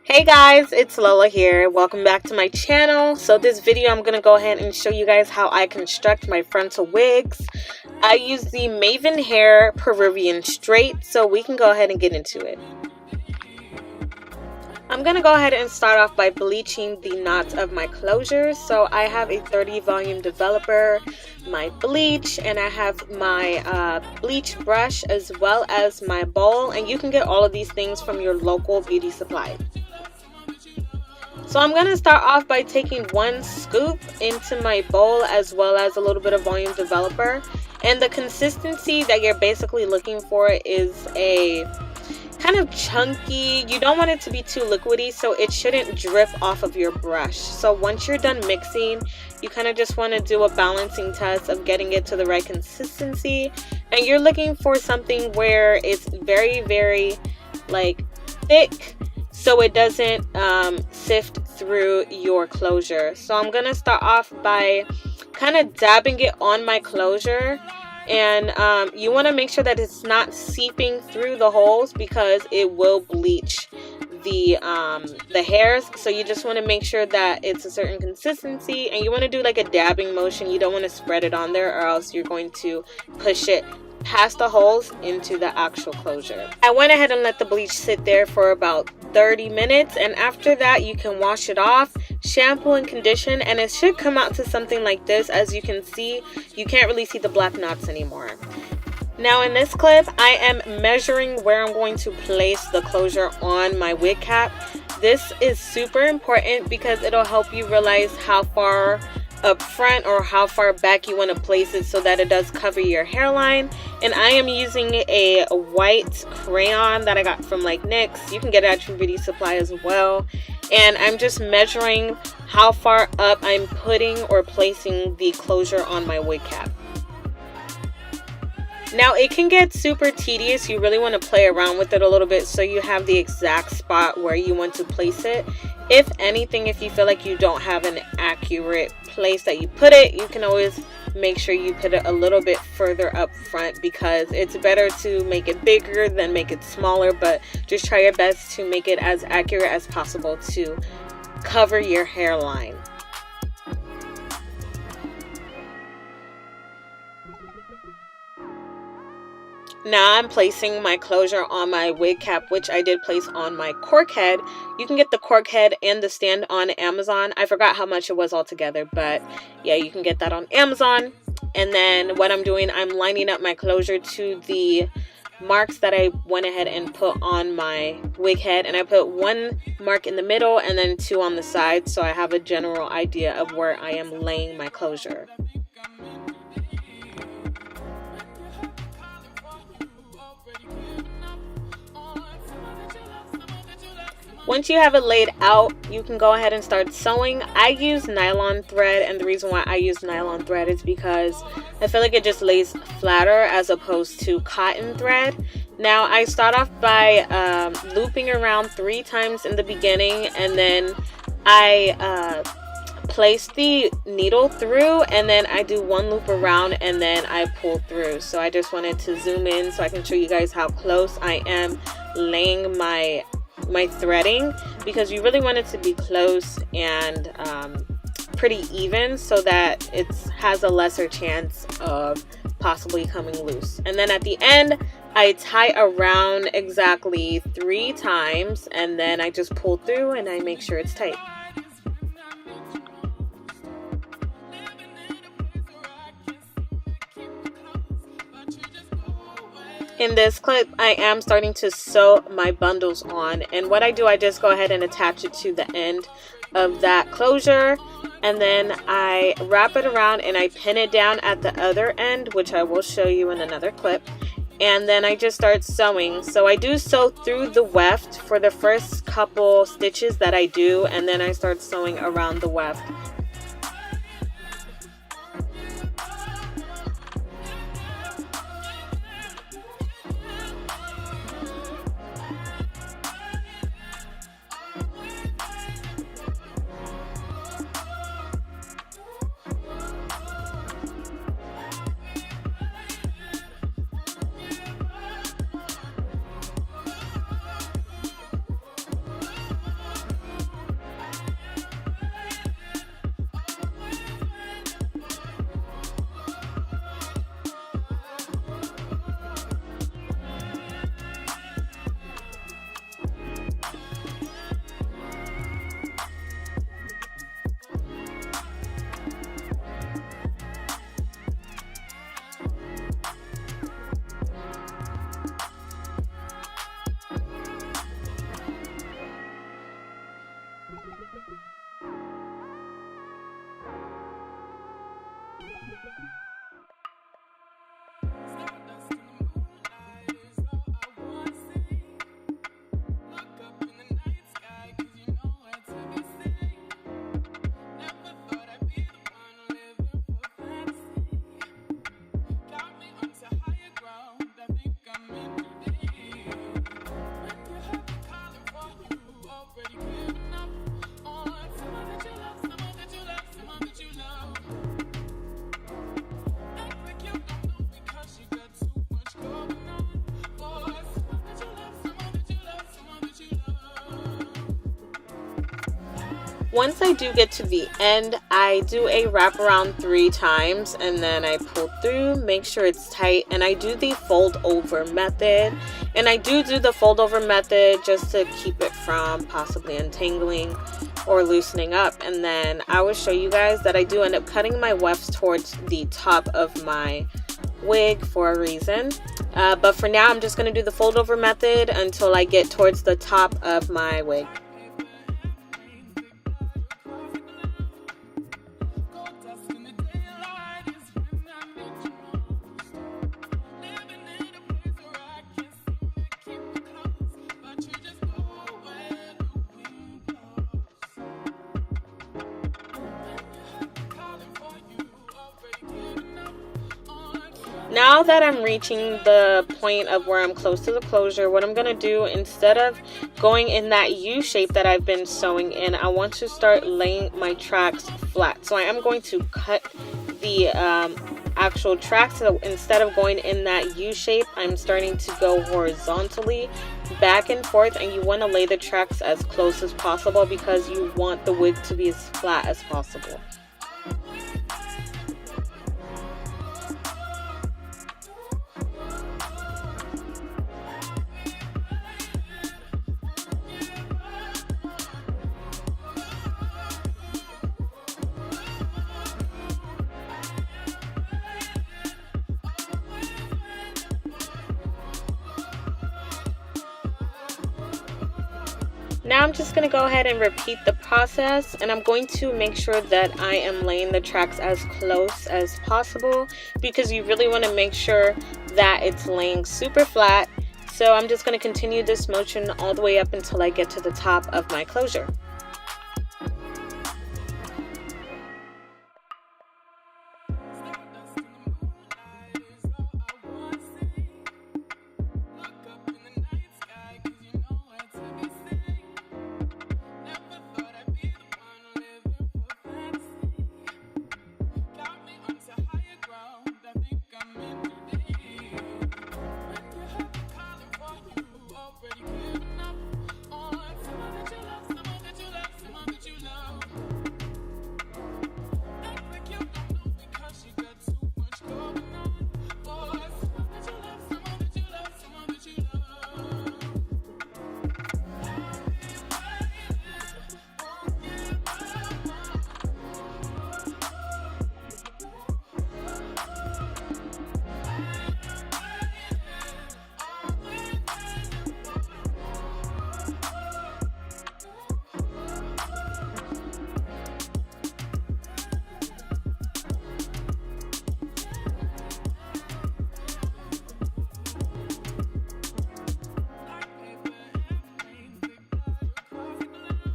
Hey guys, it's Lola here. Welcome back to my channel. So this video I'm going to go ahead and show you guys how I construct my frontal wigs. I use the Maven Hair Peruvian straight, so we can go ahead and get into it. I'm going to go ahead and start off by bleaching the knots of my closures. So I have a 30 volume developer, my bleach, and I have my bleach brush as well as my bowl, and you can get all of these things from your local beauty supply. So I'm going to start off by taking one scoop into my bowl as well as a little bit of volume developer. And the consistency that you're basically looking for is a kind of chunky. You don't want it to be too liquidy, so it shouldn't drip off of your brush. So once you're done mixing, you kind of just want to do a balancing test of getting it to the right consistency. And you're looking for something where it's very like thick, so it doesn't sift through your closure. So I'm gonna start off by kind of dabbing it on my closure, and you want to make sure that it's not seeping through the holes because it will bleach the hairs. So you just want to make sure that it's a certain consistency, and you want to do like a dabbing motion. You don't want to spread it on there, or else you're going to push it past the holes into the actual closure. I went ahead and let the bleach sit there for about 30 minutes, and after that you can wash it off, shampoo and condition, and it should come out to something like this. As you can see, you can't really see the black knots anymore. Now in this clip, I am measuring where I'm going to place the closure on my wig cap. This is super important because it'll help you realize how far up front or how far back you want to place it so that it does cover your hairline. And I am using a white crayon that I got from like NYX. You can get it at your beauty supply as well. And I'm just measuring how far up I'm putting or placing the closure on my wig cap. Now it can get super tedious. You really want to play around with it a little bit so you have the exact spot where you want to place it. If anything, if you feel like you don't have an accurate place that you put it, you can always make sure you put it a little bit further up front, because it's better to make it bigger than make it smaller. But just try your best to make it as accurate as possible to cover your hairline. Now I'm placing my closure on my wig cap, which I did place on my cork head. You can get the cork head and the stand on Amazon. I forgot how much it was altogether, but yeah, you can get that on Amazon. And then what I'm doing, I'm lining up my closure to the marks that I went ahead and put on my wig head. And I put one mark in the middle and then two on the side, so I have a general idea of where I am laying my closure. Once you have it laid out, you can go ahead and start sewing. I use nylon thread, and the reason why I use nylon thread is because I feel like it just lays flatter as opposed to cotton thread. Now I start off by looping around 3 times in the beginning, and then I place the needle through, and then I do 1 loop around, and then I pull through. So I just wanted to zoom in so I can show you guys how close I am laying my threading, because you really want it to be close and pretty even so that it has a lesser chance of possibly coming loose. And then at the end, I tie around exactly 3 times, and then I just pull through and I make sure it's tight. In this clip, I am starting to sew my bundles on, and what I do, I just go ahead and attach it to the end of that closure, and then I wrap it around and I pin it down at the other end, which I will show you in another clip. And then I just start sewing. So I do sew through the weft for the first couple stitches that I do, and then I start sewing around the weft. Once I do get to the end, I do a wraparound 3 times and then I pull through, make sure it's tight, and I do the fold over method. And I do the fold over method just to keep it from possibly untangling or loosening up. And then I will show you guys that I do end up cutting my wefts towards the top of my wig for a reason. But for now, I'm just going to do the fold over method until I get towards the top of my wig. Now that I'm reaching the point of where I'm close to the closure, what I'm going to do, instead of going in that U shape that I've been sewing in, I want to start laying my tracks flat. So I am going to cut the actual tracks. So instead of going in that U shape, I'm starting to go horizontally back and forth, and you want to lay the tracks as close as possible because you want the wig to be as flat as possible. Now I'm just going to go ahead and repeat the process, and I'm going to make sure that I am laying the tracks as close as possible because you really want to make sure that it's laying super flat. So I'm just going to continue this motion all the way up until I get to the top of my closure.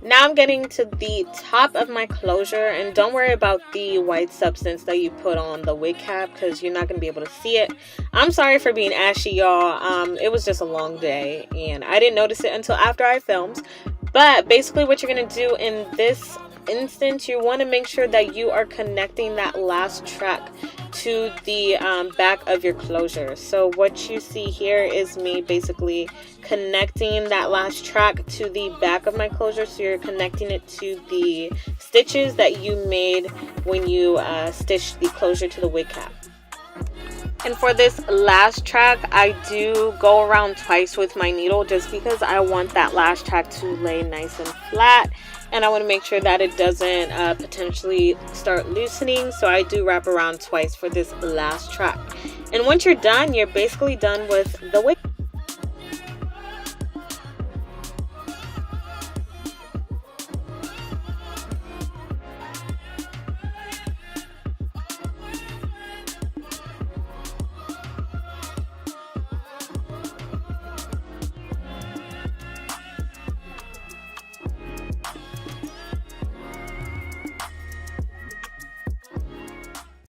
Now I'm getting to the top of my closure, and don't worry about the white substance that you put on the wig cap because you're not going to be able to see it. I'm sorry for being ashy, y'all. It was just a long day and I didn't notice it until after I filmed. But basically what you're going to do in this instance, you want to make sure that you are connecting that last track to the back of your closure. So what you see here is me basically connecting that last track to the back of my closure. So you're connecting it to the stitches that you made when you stitched the closure to the wig cap. And for this last track, I do go around twice with my needle just because I want that last track to lay nice and flat. And I want to make sure that it doesn't potentially start loosening. So I do wrap around twice for this last track. And once you're done, you're basically done with the wig.